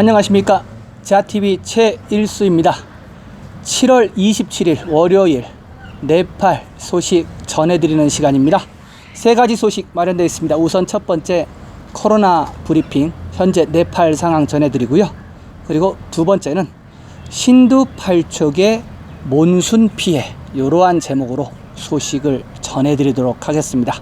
안녕하십니까, 자TV 최일수입니다. 7월 27일 월요일 네팔 소식 전해드리는 시간입니다. 세 가지 소식 마련되어 있습니다. 우선 첫 번째, 코로나 브리핑 현재 네팔 상황 전해드리고요. 그리고 두 번째는 신두 8촉의 몬순 피해, 이러한 제목으로 소식을 전해드리도록 하겠습니다.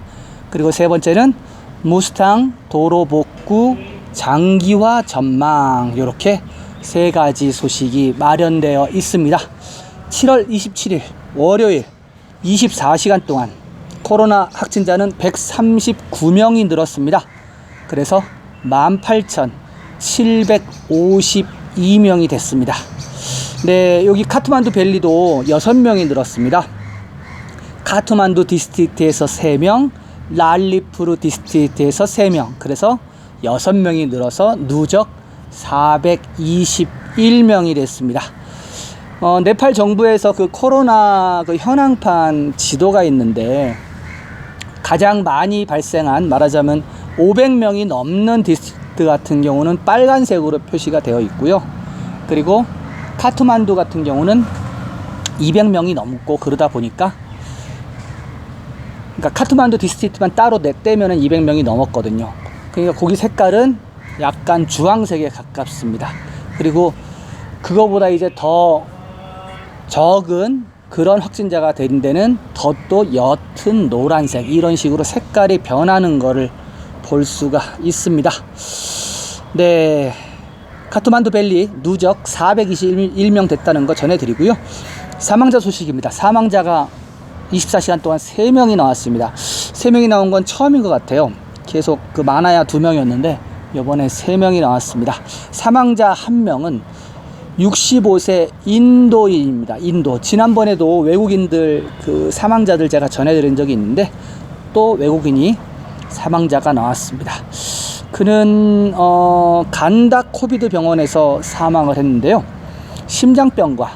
그리고 세 번째는 무스탕 도로 복구 장기화 전망, 이렇게 세 가지 소식이 마련되어 있습니다. 7월 27일 월요일 24시간 동안 코로나 확진자는 139명이 늘었습니다. 그래서 18,752명이 됐습니다. 네, 여기 카트만두 밸리도 6명이 늘었습니다. 카트만두 디스트릭트에서 3명, 랄리푸르 디스트릭트에서 3명, 그래서 6명이 늘어서 누적 421명이 됐습니다. 네팔 정부에서 그 코로나 그 현황판 지도가 있는데, 가장 많이 발생한, 말하자면 500명이 넘는 디스트릭트 같은 경우는 빨간색으로 표시가 되어 있고요. 그리고 카트만두 같은 경우는 200명이 넘고, 그러다 보니까, 그러니까 카트만두 디스트릭트만 따로 떼면은 200명이 넘었거든요. 그러니까 거기 색깔은 약간 주황색에 가깝습니다. 그리고 그거보다 이제 더 적은 그런 확진자가 된 데는 더 또 옅은 노란색, 이런 식으로 색깔이 변하는 거를 볼 수가 있습니다. 네, 카트만두 밸리 누적 421명 됐다는 거 전해드리고요. 사망자 소식입니다. 사망자가 24시간 동안 3명이 나왔습니다. 3명이 나온 건 처음인 것 같아요. 계속 그 많아야 2명이었는데 이번에 3명이 나왔습니다. 사망자 1명은 65세 인도인입니다. 인도. 지난번에도 외국인들 그 사망자들 제가 전해드린 적이 있는데, 또 외국인이 사망자가 나왔습니다. 그는 간다 코비드 병원에서 사망을 했는데요. 심장병과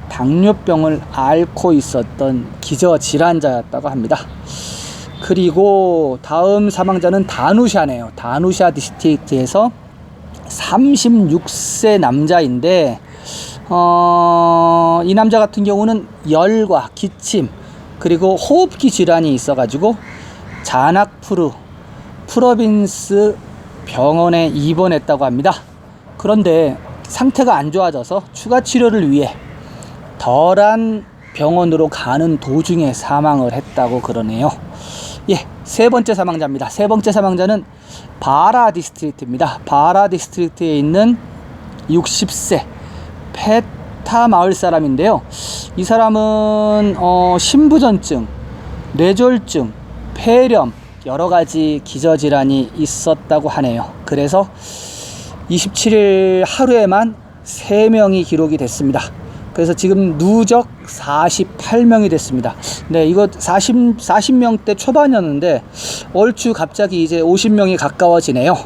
당뇨병을 앓고 있었던 기저질환자였다고 합니다. 그리고 다음 사망자는 다누샤네요. 다누샤 디스트릭트에서 36세 남자인데, 이 남자 같은 경우는 열과 기침, 그리고 호흡기 질환이 있어가지고 자나푸르 프로빈스 병원에 입원했다고 합니다. 그런데 상태가 안 좋아져서 추가 치료를 위해 덜한 병원으로 가는 도중에 사망을 했다고 그러네요. 예, 세 번째 사망자입니다. 세 번째 사망자는 바라 디스트릭트입니다. 바라 디스트릭트에 있는 60세 페타 마을 사람인데요. 이 사람은 심부전증, 뇌졸중, 폐렴, 여러 가지 기저질환이 있었다고 하네요. 그래서 27일 하루에만 3명이 기록이 됐습니다. 그래서 지금 누적 48명이 됐습니다. 네, 이거 40명대 초반이었는데 얼추 갑자기 이제 50명이 가까워지네요.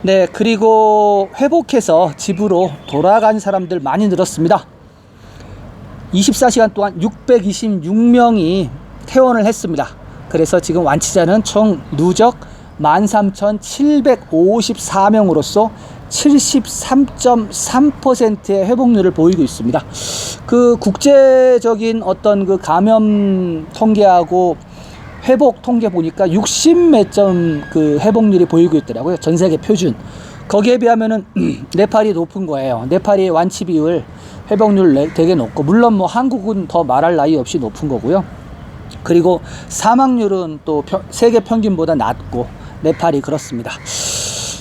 네, 그리고 회복해서 집으로 돌아간 사람들 많이 늘었습니다. 24시간 동안 626명이 퇴원을 했습니다. 그래서 지금 완치자는 총 누적 13,754명으로서 73.3%의 회복률을 보이고 있습니다. 그 국제적인 어떤 그 감염 통계하고 회복 통계 보니까 60몇 점 그 회복률이 보이고 있더라고요. 전 세계 표준. 거기에 비하면은 네팔이 높은 거예요. 네팔이 완치 비율, 회복률 되게 높고, 물론 뭐 한국은 더 말할 나위 없이 높은 거고요. 그리고 사망률은 또 세계 평균보다 낮고, 네팔이 그렇습니다.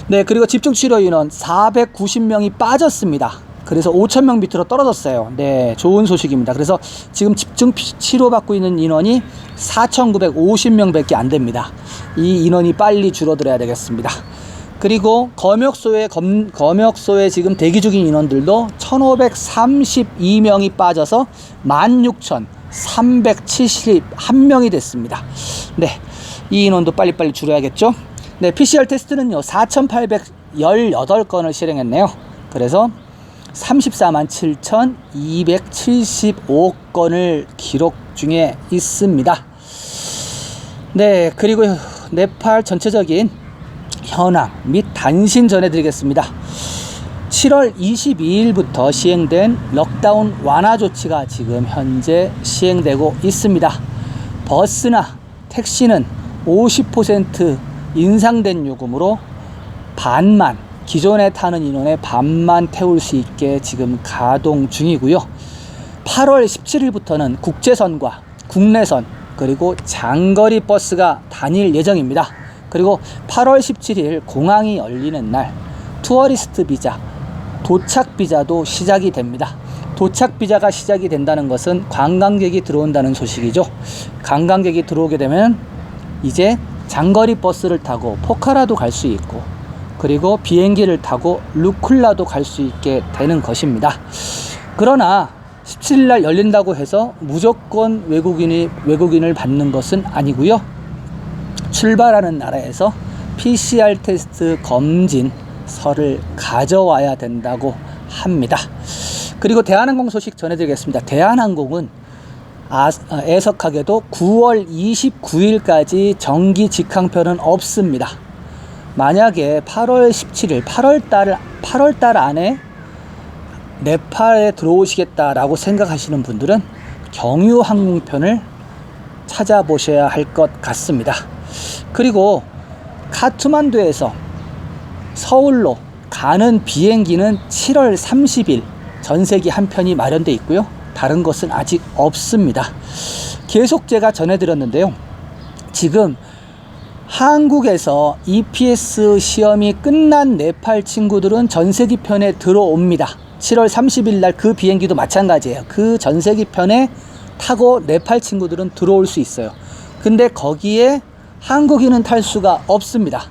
네, 그리고 집중치료 인원 490명이 빠졌습니다. 그래서 5,000명 밑으로 떨어졌어요. 네, 좋은 소식입니다. 그래서 지금 집중 치료받고 있는 인원이 4,950명 밖에 안 됩니다. 이 인원이 빨리 줄어들어야 되겠습니다. 그리고 검역소에 지금 대기 중인 인원들도 1,532명이 빠져서 16,371명이 됐습니다. 네, 이 인원도 빨리빨리 줄여야겠죠. 네, PCR 테스트는요 4,818건을 실행했네요. 그래서 347,275건을 기록 중에 있습니다. 네, 그리고 네팔 전체적인 현황 및 단신 전해드리겠습니다. 7월 22일부터 시행된 록다운 완화 조치가 지금 현재 시행되고 있습니다. 버스나 택시는 50% 인상된 요금으로 반만, 기존에 타는 인원의 반만 태울 수 있게 지금 가동 중이고요. 8월 17일부터는 국제선과 국내선 그리고 장거리 버스가 다닐 예정입니다. 그리고 8월 17일 공항이 열리는 날 투어리스트 비자, 도착 비자도 시작이 됩니다. 도착 비자가 시작이 된다는 것은 관광객이 들어온다는 소식이죠. 관광객이 들어오게 되면 이제 장거리 버스를 타고 포카라도 갈 수 있고, 그리고 비행기를 타고 루쿨라도 갈 수 있게 되는 것입니다. 그러나 17일 날 열린다고 해서 무조건 외국인을 받는 것은 아니고요. 출발하는 나라에서 PCR 테스트 검진서를 가져와야 된다고 합니다. 그리고 대한항공 소식 전해드리겠습니다. 대한항공은 애석하게도 9월 29일까지 정기 직항편은 없습니다. 만약에 8월 17일, 8월달 안에 네팔에 들어오시겠다라고 생각하시는 분들은 경유 항공편을 찾아보셔야 할 것 같습니다. 그리고 카트만두에서 서울로 가는 비행기는 7월 30일 전세기 한 편이 마련되어 있고요. 다른 것은 아직 없습니다. 계속 제가 전해드렸는데요. 지금 한국에서 EPS 시험이 끝난 네팔 친구들은 전세기 편에 들어옵니다. 7월 30일 날 그 비행기도 마찬가지예요. 그 전세기 편에 타고 네팔 친구들은 들어올 수 있어요. 근데 거기에 한국인은 탈 수가 없습니다.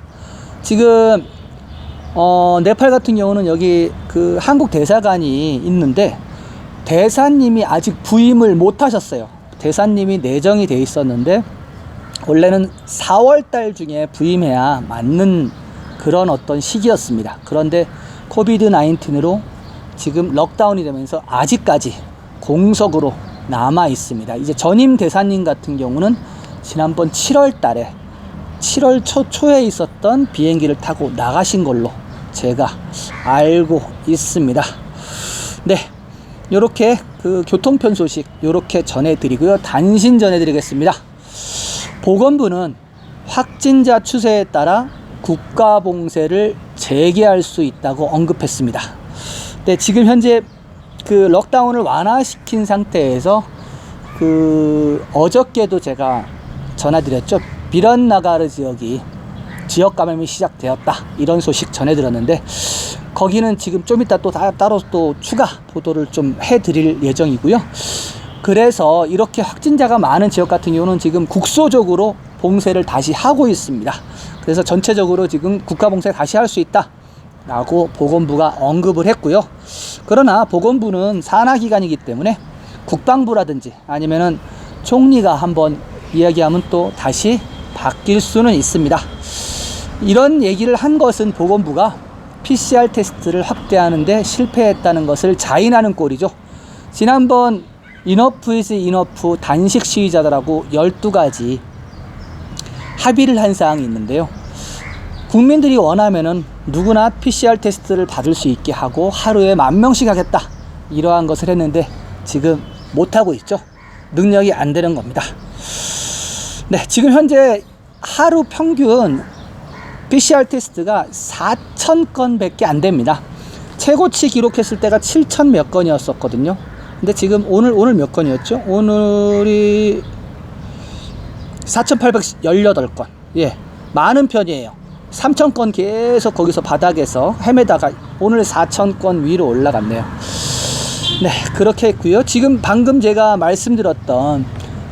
지금 네팔 같은 경우는 여기 그 한국 대사관이 있는데 대사님이 아직 부임을 못 하셨어요. 대사님이 내정이 돼 있었는데 원래는 4월달 중에 부임해야 맞는 그런 어떤 시기였습니다. 그런데 코비드 19으로 지금 록다운이 되면서 아직까지 공석으로 남아 있습니다. 이제 전임 대사님 같은 경우는 지난번 7월 달에 7월 초에 있었던 비행기를 타고 나가신 걸로 제가 알고 있습니다. 네, 요렇게 그 교통편 소식 요렇게 전해드리고요. 단신 전해드리겠습니다. 보건부는 확진자 추세에 따라 국가봉쇄를 재개할 수 있다고 언급했습니다. 네, 지금 현재 그 록다운을 완화시킨 상태에서 어저께도 제가 전해드렸죠. 비란나가르 지역이 지역 감염이 시작되었다, 이런 소식 전해드렸는데 거기는 지금 좀 이따 또 따로 또 추가 보도를 좀 해드릴 예정이고요. 그래서 이렇게 확진자가 많은 지역 같은 경우는 지금 국소적으로 봉쇄를 다시 하고 있습니다. 그래서 전체적으로 지금 국가봉쇄 다시 할 수 있다 라고 보건부가 언급을 했고요. 그러나 보건부는 산하기관이기 때문에 국방부라든지 아니면은 총리가 한번 이야기하면 또 다시 바뀔 수는 있습니다. 이런 얘기를 한 것은 보건부가 PCR 테스트를 확대하는데 실패했다는 것을 자인하는 꼴이죠. 지난번 이너프 이즈 이너프 단식 시위자들하고 12가지 합의를 한 사항이 있는데요. 국민들이 원하면은 누구나 PCR 테스트를 받을 수 있게 하고 하루에 10,000명씩 하겠다, 이러한 것을 했는데 지금 못하고 있죠. 능력이 안 되는 겁니다. 네, 지금 현재 하루 평균 PCR 테스트가 4,000건 밖에 안 됩니다. 최고치 기록했을 때가 7,000 몇 건이었었거든요. 근데 지금 오늘 몇 건이었죠? 오늘이 4,818건. 예, 많은 편이에요. 3,000건 계속 거기서 바닥에서 헤매다가 오늘 4,000건 위로 올라갔네요. 네, 그렇게 했고요. 지금 방금 제가 말씀드렸던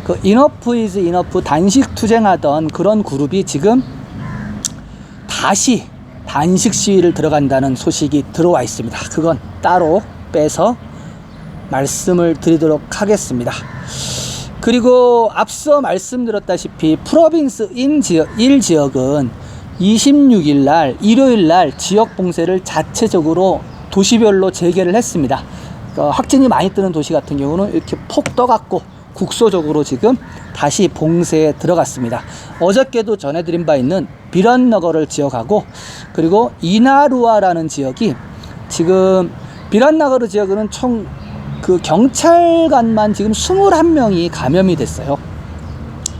그 이너프 이즈 이너프 단식 투쟁하던 그런 그룹이 지금 다시 단식 시위를 들어간다는 소식이 들어와 있습니다. 그건 따로 빼서 말씀을 드리도록 하겠습니다. 그리고 앞서 말씀드렸다시피 프로빈스 1지역은 26일 날 일요일 날 지역 봉쇄를 자체적으로 도시별로 재개를 했습니다. 확진이 많이 뜨는 도시 같은 경우는 이렇게 폭 떠갖고 국소적으로 지금 다시 봉쇄에 들어갔습니다. 어저께도 전해드린 바 있는 비란너거를 지역하고 그리고 이나루아라는 지역이 지금 비란나가르 지역은 총 그 경찰관만 지금 21명이 감염이 됐어요.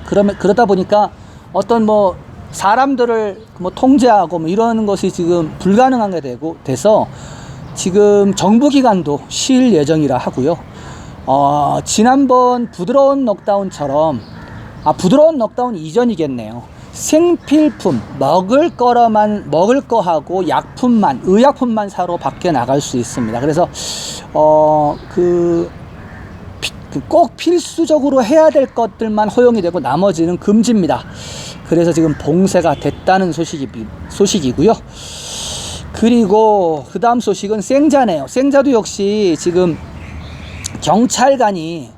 그러다 보니까 어떤 뭐 사람들을 뭐 통제하고 뭐 이러는 것이 지금 불가능하게 돼서 지금 정부기관도 쉴 예정이라 하고요. 지난번 부드러운 넉다운처럼, 부드러운 넉다운 이전이겠네요. 생필품, 먹을 거하고 의약품만 사러 밖에 나갈 수 있습니다. 그래서, 꼭 필수적으로 해야 될 것들만 허용이 되고 나머지는 금지입니다. 그래서 지금 봉쇄가 됐다는 소식이고요. 그리고 그 다음 소식은 생자네요. 생자도 역시 지금 경찰관이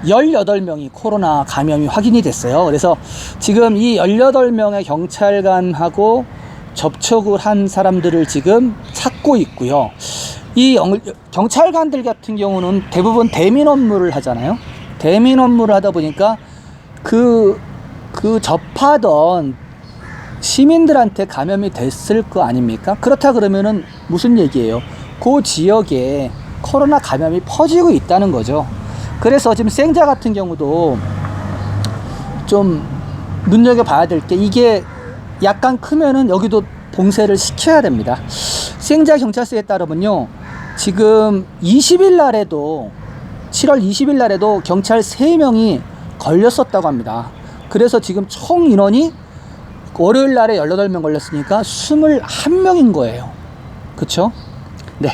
18명이 코로나 감염이 확인이 됐어요. 그래서 지금 이 18명의 경찰관하고 접촉을 한 사람들을 지금 찾고 있고요. 이 경찰관들 같은 경우는 대부분 대민 업무를 하잖아요. 대민 업무를 하다 보니까 그 접하던 시민들한테 감염이 됐을 거 아닙니까? 그렇다 그러면은 무슨 얘기예요? 그 지역에 코로나 감염이 퍼지고 있다는 거죠. 그래서 지금 생자 같은 경우도 좀 눈여겨봐야 될 게, 이게 약간 크면은 여기도 봉쇄를 시켜야 됩니다. 생자 경찰서에 따르면요, 지금 20일 날에도 7월 20일 날에도 경찰 3명이 걸렸었다고 합니다. 그래서 지금 총 인원이 월요일 날에 18명 걸렸으니까 21명인 거예요. 그쵸? 네.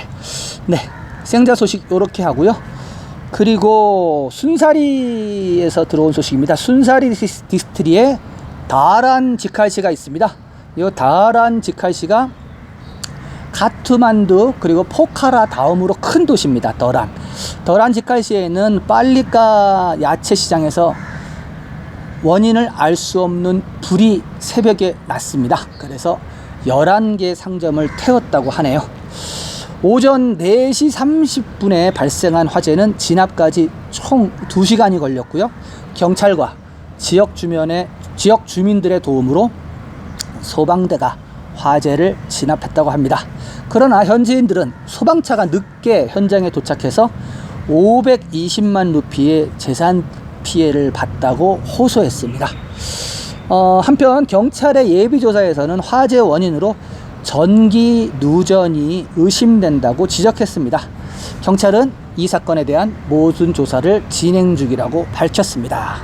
생자 소식 요렇게 하고요. 그리고 순사리에서 들어온 소식입니다. 순사리 디스트리에 다란 지칼시가 있습니다. 이 다란 지칼시가 가트만두 그리고 포카라 다음으로 큰 도시입니다. 더란 지칼시에는 빨리까 야채 시장에서 원인을 알 수 없는 불이 새벽에 났습니다. 그래서 11개 상점을 태웠다고 하네요. 오전 4시 30분에 발생한 화재는 진압까지 총 2시간이 걸렸고요. 경찰과 지역 주민들의 도움으로 소방대가 화재를 진압했다고 합니다. 그러나 현지인들은 소방차가 늦게 현장에 도착해서 520만 루피의 재산 피해를 봤다고 호소했습니다. 한편 경찰의 예비조사에서는 화재 원인으로 전기 누전이 의심된다고 지적했습니다. 경찰은 이 사건에 대한 모든 조사를 진행 중이라고 밝혔습니다.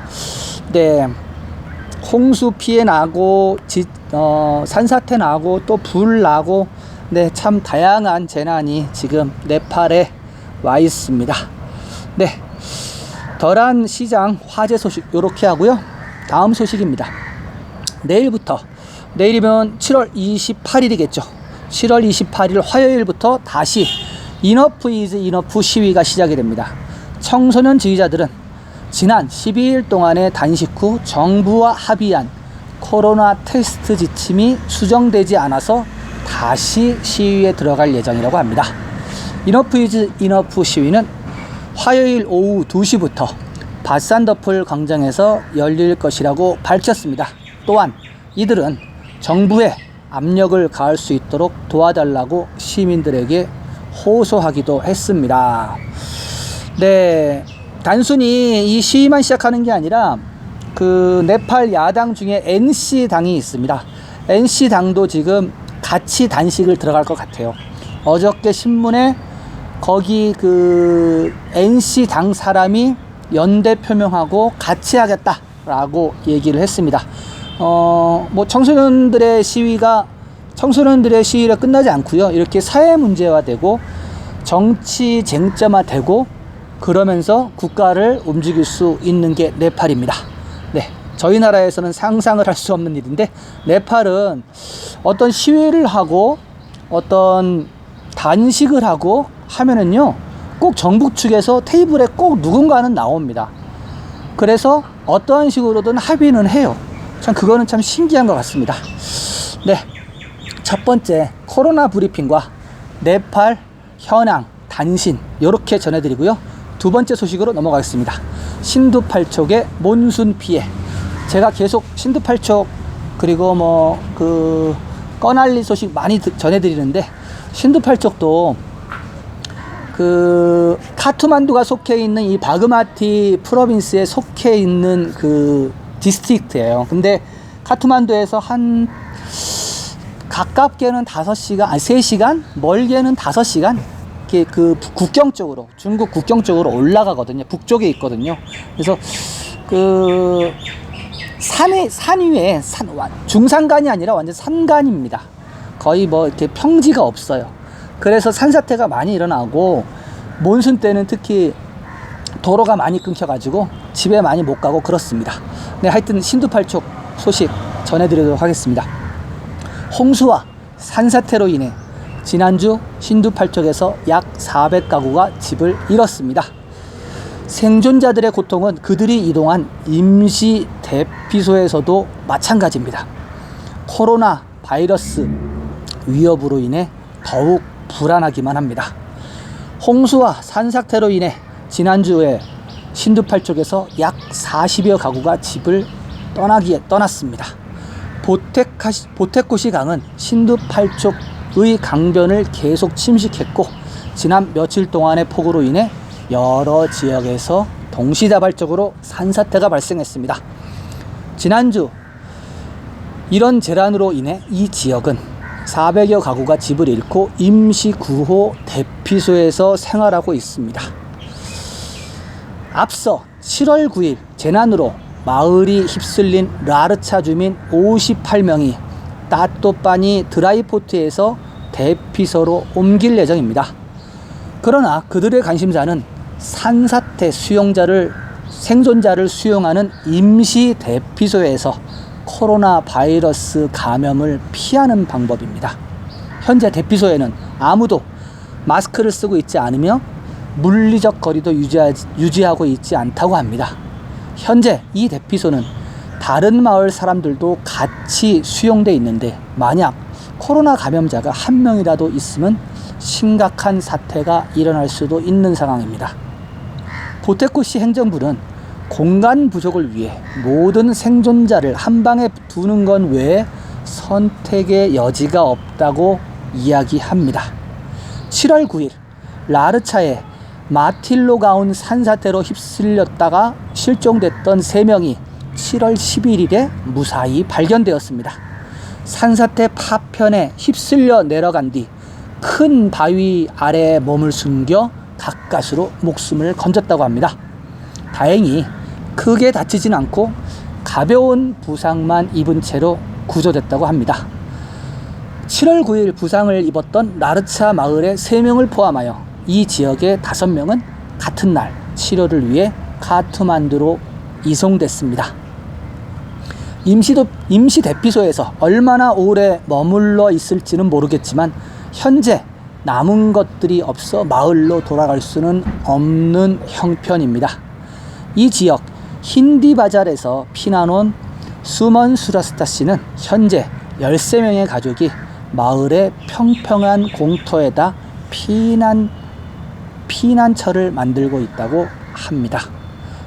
네, 홍수 피해 나고 산사태 나고 또 불 나고, 네, 참 다양한 재난이 지금 네팔에 와 있습니다. 네, 더란 시장 화재 소식 요렇게 하고요. 다음 소식입니다. 내일이면 7월 28일이겠죠. 7월 28일 화요일부터 다시 이너프 이즈 이너프 시위가 시작이 됩니다. 청소년 지휘자들은 지난 12일 동안의 단식 후 정부와 합의한 코로나 테스트 지침이 수정되지 않아서 다시 시위에 들어갈 예정이라고 합니다. 이너프 이즈 이너프 시위는 화요일 오후 2시부터 바산더풀 광장에서 열릴 것이라고 밝혔습니다. 또한 이들은 정부에 압력을 가할 수 있도록 도와달라고 시민들에게 호소하기도 했습니다. 네, 단순히 이 시위만 시작하는 게 아니라 그 네팔 야당 중에 NC당이 있습니다. NC당도 지금 같이 단식을 들어갈 것 같아요. 어저께 신문에 거기 그 NC당 사람이 연대 표명하고 같이 하겠다라고 얘기를 했습니다. 뭐 청소년들의 시위가 끝나지 않고요. 이렇게 사회 문제화되고 정치 쟁점화되고 그러면서 국가를 움직일 수 있는 게 네팔입니다. 네, 저희 나라에서는 상상을 할 수 없는 일인데, 네팔은 어떤 시위를 하고 어떤 단식을 하고 하면은요, 꼭 정부 측에서 테이블에 꼭 누군가는 나옵니다. 그래서 어떠한 식으로든 합의는 해요. 참 그거는 참 신기한 것 같습니다. 네, 첫 번째 코로나 브리핑과 네팔 현황 단신 이렇게 전해드리고요. 두 번째 소식으로 넘어가겠습니다. 신두팔촉의 몬순 피해. 제가 계속 신두팔촉 그리고 뭐 그 꺼날리 소식 많이 전해드리는데, 신두팔촉도 그 카트만두가 속해 있는 이 바그마티 프로빈스에 속해 있는 그 디스트릭트예요. 근데 카트만두에서 한 가깝게는 5시간, 3시간, 멀게는 5시간 그 국경 쪽으로, 중국 국경 쪽으로 올라가거든요. 북쪽에 있거든요. 그래서 그 산 위에 중산간이 아니라 완전 산간입니다. 거의 뭐 이렇게 평지가 없어요. 그래서 산사태가 많이 일어나고 몬순 때는 특히 도로가 많이 끊겨가지고 집에 많이 못 가고 그렇습니다. 네, 하여튼 신두팔족 소식 전해드리도록 하겠습니다. 홍수와 산사태로 인해 지난주 신두팔족에서 약 400가구가 집을 잃었습니다. 생존자들의 고통은 그들이 이동한 임시 대피소에서도 마찬가지입니다. 코로나 바이러스 위협으로 인해 더욱 불안하기만 합니다. 홍수와 산사태로 인해 지난주에 신두팔족에서 약 40여 가구가 집을 떠났습니다. 보테코시 강은 신두팔족의 강변을 계속 침식했고 지난 며칠 동안의 폭우로 인해 여러 지역에서 동시다발적으로 산사태가 발생했습니다. 지난주 이런 재난으로 인해 이 지역은 400여 가구가 집을 잃고 임시 구호 대피소에서 생활하고 있습니다. 앞서 7월 9일 재난으로 마을이 휩쓸린 라르차 주민 58명이 따또빠니 드라이포트에서 대피소로 옮길 예정입니다. 그러나 그들의 관심사는 산사태 생존자를 수용하는 임시 대피소에서 코로나 바이러스 감염을 피하는 방법입니다. 현재 대피소에는 아무도 마스크를 쓰고 있지 않으며 물리적 거리도 유지하고 있지 않다고 합니다. 현재 이 대피소는 다른 마을 사람들도 같이 수용돼 있는데 만약 코로나 감염자가 한 명이라도 있으면 심각한 사태가 일어날 수도 있는 상황입니다. 보테코시 행정부는 공간 부족을 위해 모든 생존자를 한 방에 두는 것 외에 선택의 여지가 없다고 이야기합니다. 7월 9일 라르차의 마틸로가운 산사태로 휩쓸렸다가 실종됐던 3명이 7월 11일에 무사히 발견되었습니다. 산사태 파편에 휩쓸려 내려간 뒤 큰 바위 아래에 몸을 숨겨 가까스로 목숨을 건졌다고 합니다. 다행히 크게 다치진 않고 가벼운 부상만 입은 채로 구조됐다고 합니다. 7월 9일 부상을 입었던 라르차 마을의 3명을 포함하여 이 지역의 5명은 같은 날 치료를 위해 카트만두로 이송됐습니다. 임시 대피소에서 얼마나 오래 머물러 있을지는 모르겠지만 현재 남은 것들이 없어 마을로 돌아갈 수는 없는 형편입니다. 이 지역 힌디바잘에서 피난 온 수먼 수라스타 씨는 현재 13명의 가족이 마을의 평평한 공터에다 피난처를 만들고 있다고 합니다.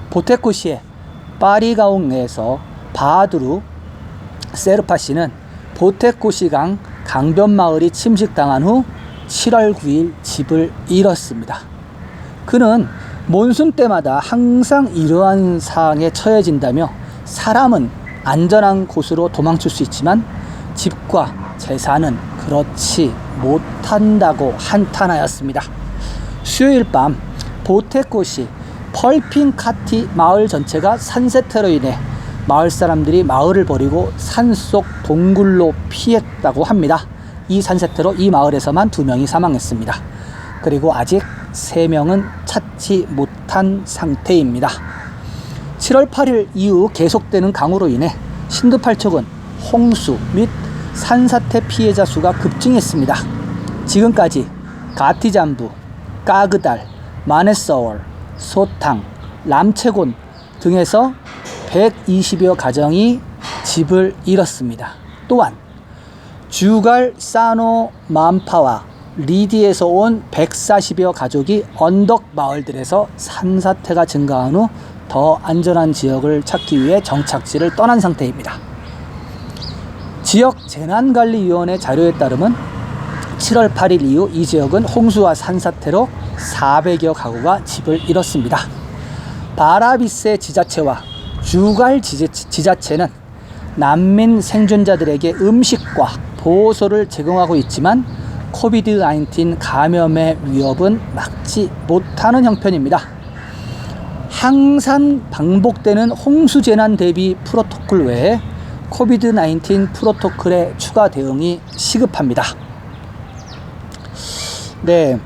보테코시의 파리가옹에서 바하두르 세르파 씨는 보테코시강 강변 마을이 침식당한 후 7월 9일 집을 잃었습니다. 그는 몬순 때마다 항상 이러한 상황에 처해진다며 사람은 안전한 곳으로 도망칠 수 있지만 집과 재산은 그렇지 못한다고 한탄하였습니다. 수요일 밤 보테코시 펄핑카티 마을 전체가 산사태로 인해 마을 사람들이 마을을 버리고 산속 동굴로 피했다고 합니다. 이 산사태로 이 마을에서만 2명이 사망했습니다. 그리고 아직 3명은 찾지 못한 상태입니다. 7월 8일 이후 계속되는 강우로 인해 신두팔족은 홍수 및 산사태 피해자 수가 급증했습니다. 지금까지 가티잠부, 까그달, 마네서월, 소탕, 람체곤 등에서 120여 가정이 집을 잃었습니다. 또한 주갈 사노 만파와 리디에서 온 140여 가족이 언덕 마을들에서 산사태가 증가한 후 더 안전한 지역을 찾기 위해 정착지를 떠난 상태입니다. 지역 재난관리위원회 자료에 따르면 7월 8일 이후 이 지역은 홍수와 산사태로 400여 가구가 집을 잃었습니다. 바라비세 지자체와 주갈 지자체는 난민 생존자들에게 음식과 보호소를 제공하고 있지만 코비드-19 감염의 위협은 막지 못하는 형편입니다. 항상 반복되는 홍수재난 대비 프로토콜 외에 코비드-19 프로토콜의 추가 대응이 시급합니다. 네,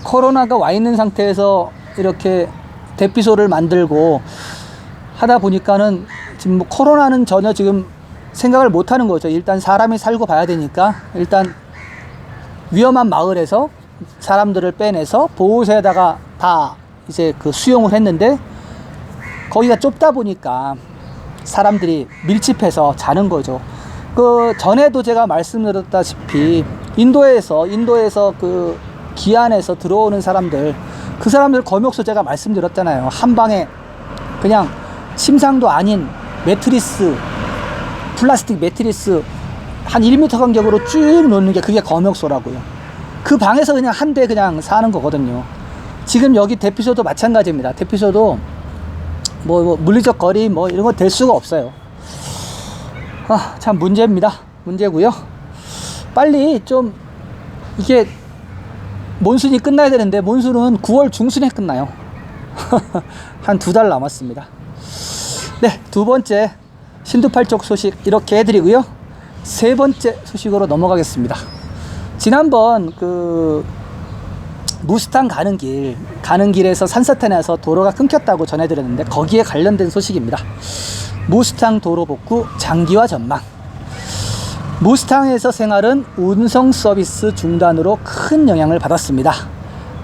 코로나가 와 있는 상태에서 이렇게 대피소를 만들고 하다 보니까는 지금 뭐 코로나는 전혀 지금 생각을 못 하는 거죠. 일단 사람이 살고 봐야 되니까 일단 위험한 마을에서 사람들을 빼내서 보호소에다가 다 이제 수용을 했는데 거기가 좁다 보니까 사람들이 밀집해서 자는 거죠. 전에도 제가 말씀드렸다시피 인도에서 기안에서 들어오는 사람들, 그 사람들 검역소 제가 말씀드렸잖아요. 한 방에 그냥 침상도 아닌 매트리스, 플라스틱 매트리스 한 1m 간격으로 쭉 놓는 게 그게 검역소라고요. 그 방에서 그냥 한 대 그냥 사는 거거든요. 지금 여기 대피소도 마찬가지입니다. 대피소도 뭐 물리적 거리 뭐 이런 거 될 수가 없어요. 참 문제입니다. 문제고요. 빨리 좀 이게 몬순이 끝나야 되는데 몬순은 9월 중순에 끝나요. 한 2달 남았습니다. 네, 두 번째 신두팔족 소식 이렇게 해드리고요. 세 번째 소식으로 넘어가겠습니다. 지난번 무스탕 가는 길에서 산사태 나서 도로가 끊겼다고 전해드렸는데 거기에 관련된 소식입니다. 무스탕 도로 복구 장기화 전망. 무스탕에서 생활은 운송 서비스 중단으로 큰 영향을 받았습니다.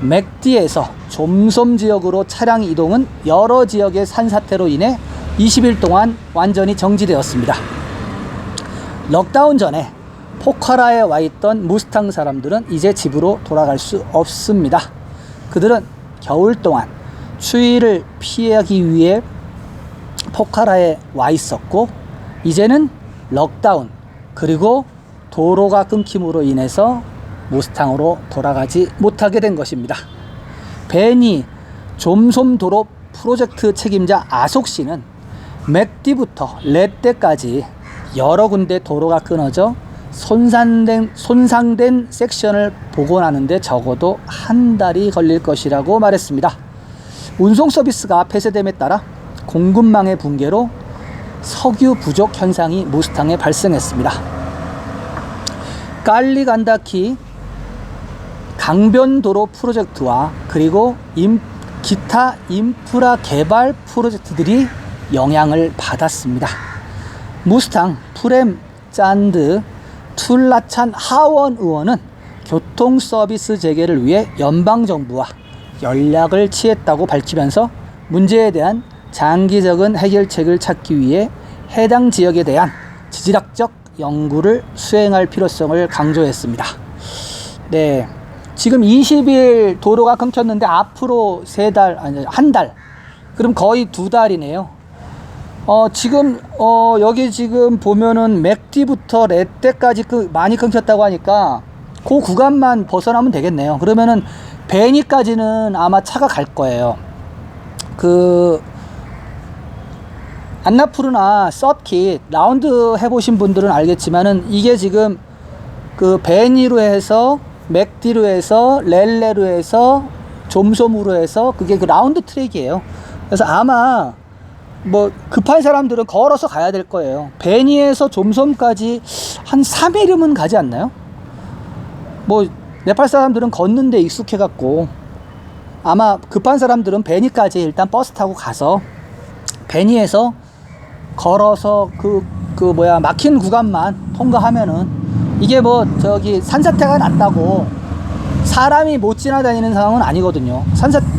맥디에서 좀솜 지역으로 차량 이동은 여러 지역의 산사태로 인해 20일 동안 완전히 정지되었습니다. 럭다운 전에 포카라에 와 있던 무스탕 사람들은 이제 집으로 돌아갈 수 없습니다. 그들은 겨울 동안 추위를 피하기 위해 포카라에 와 있었고 이제는 럭다운 그리고 도로가 끊김으로 인해서 무스탕으로 돌아가지 못하게 된 것입니다. 베니 좀솜 도로 프로젝트 책임자 아속 씨는 맥디부터 레떼까지 여러 군데 도로가 끊어져 손상된 섹션을 복원하는데 적어도 한 달이 걸릴 것이라고 말했습니다. 운송 서비스가 폐쇄됨에 따라 공급망의 붕괴로 석유 부족 현상이 무스탕에 발생했습니다. 깔리간다키 강변도로 프로젝트와 그리고 기타 인프라 개발 프로젝트들이 영향을 받았습니다. 무스탕 프렘 짠드 툴라찬 하원 의원은 교통 서비스 재개를 위해 연방정부와 연락을 취했다고 밝히면서 문제에 대한 장기적인 해결책을 찾기 위해 해당 지역에 대한 지질학적 연구를 수행할 필요성을 강조했습니다. 네, 지금 20일 도로가 끊겼는데 앞으로 한 달, 그럼 거의 2달이네요. 지금 여기 지금 보면은 맥디부터 레떼까지 많이 끊겼다고 하니까 그 구간만 벗어나면 되겠네요. 그러면은 베니까지는 아마 차가 갈 거예요. 안나푸르나 서킷 라운드 해보신 분들은 알겠지만은 이게 지금 베니로 해서 맥디로 해서 렐레로 해서 좀솜으로 해서 그게 라운드 트랙이에요. 그래서 아마 뭐 급한 사람들은 걸어서 가야 될 거예요. 베니에서 좀솜까지 한 3일이면 가지 않나요? 뭐 네팔 사람들은 걷는 데 익숙해 갖고 아마 급한 사람들은 베니까지 일단 버스 타고 가서 베니에서 걸어서 막힌 구간만 통과하면은 이게 산사태가 났다고 사람이 못 지나다니는 상황은 아니거든요.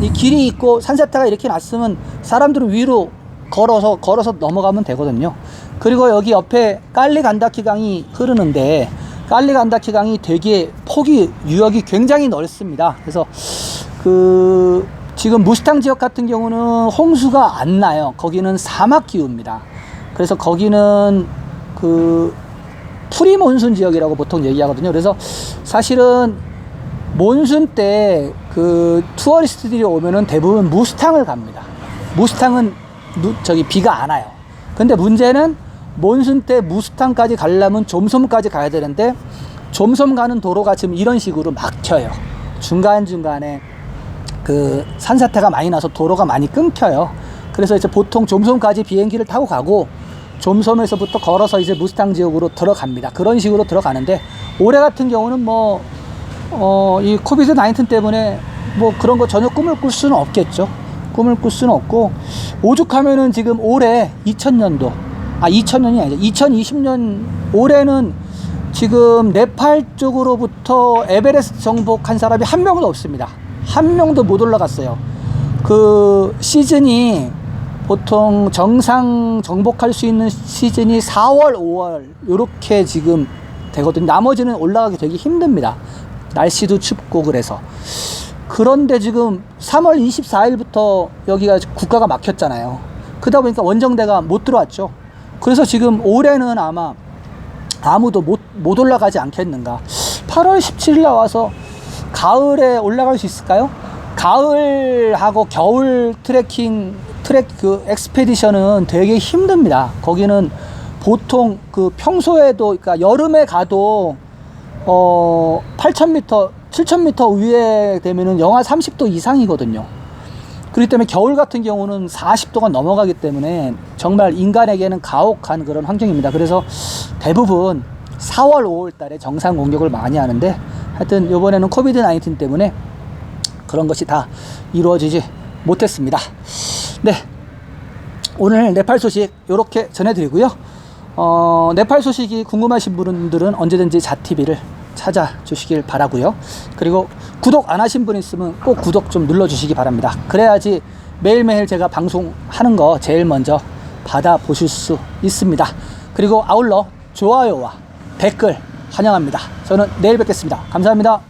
이 길이 있고 산사태가 이렇게 났으면 사람들은 위로 걸어서 넘어가면 되거든요. 그리고 여기 옆에 깔리간다키 강이 흐르는데 깔리간다키 강이 되게 유역이 굉장히 넓습니다. 그래서 지금 무스탕 지역 같은 경우는 홍수가 안 나요. 거기는 사막 기후입니다. 그래서 거기는 프리몬순 지역이라고 보통 얘기하거든요. 그래서 사실은 몬순 때 그 투어리스트들이 오면은 대부분 무스탕을 갑니다. 무스탕은 비가 안 와요. 근데 문제는 몬순 때 무스탕까지 가려면 좀솜까지 가야 되는데 좀솜 가는 도로가 지금 이런 식으로 막혀요. 중간중간에 그 산사태가 많이 나서 도로가 많이 끊겨요. 그래서 이제 보통 좀솜까지 비행기를 타고 가고 좀솜에서부터 걸어서 이제 무스탕 지역으로 들어갑니다. 그런 식으로 들어가는데 올해 같은 경우는 이 코비드 19 때문에 뭐 그런 거 전혀 꿈을 꿀 수는 없겠죠. 꿈을 꿀 수는 없고, 오죽하면은 지금 올해 2000년이 아니죠. 2020년 올해는 지금 네팔 쪽으로부터 에베레스트 정복한 사람이 한 명도 없습니다. 한 명도 못 올라갔어요. 그 시즌이 보통 정상 정복할 수 있는 시즌이 4월, 5월 요렇게 지금 되거든요. 나머지는 올라가기 되게 힘듭니다. 날씨도 춥고 그래서. 그런데 지금 3월 24일부터 여기가 국가가 막혔잖아요. 그러다 보니까 원정대가 못 들어왔죠. 그래서 지금 올해는 아마 아무도 못 올라가지 않겠는가. 8월 17일 나와서 가을에 올라갈 수 있을까요? 가을하고 겨울 그 엑스페디션은 되게 힘듭니다. 거기는 보통 그 평소에도, 그러니까 여름에 가도 8,000m, 7,000m 위에 되면은 영하 30도 이상이거든요. 그렇기 때문에 겨울 같은 경우는 40도가 넘어가기 때문에 정말 인간에게는 가혹한 그런 환경입니다. 그래서 대부분 4월, 5월 달에 정상 공격을 많이 하는데, 하여튼 이번에는 코비드 19 때문에 그런 것이 다 이루어지지 못했습니다. 네, 오늘 네팔 소식 이렇게 전해드리고요. 네팔 소식이 궁금하신 분들은 언제든지 자TV를 찾아주시길 바라고요. 그리고 구독 안 하신 분 있으면 꼭 구독 좀 눌러주시기 바랍니다. 그래야지 매일매일 제가 방송하는 거 제일 먼저 받아보실 수 있습니다. 그리고 아울러 좋아요와 댓글 환영합니다. 저는 내일 뵙겠습니다. 감사합니다.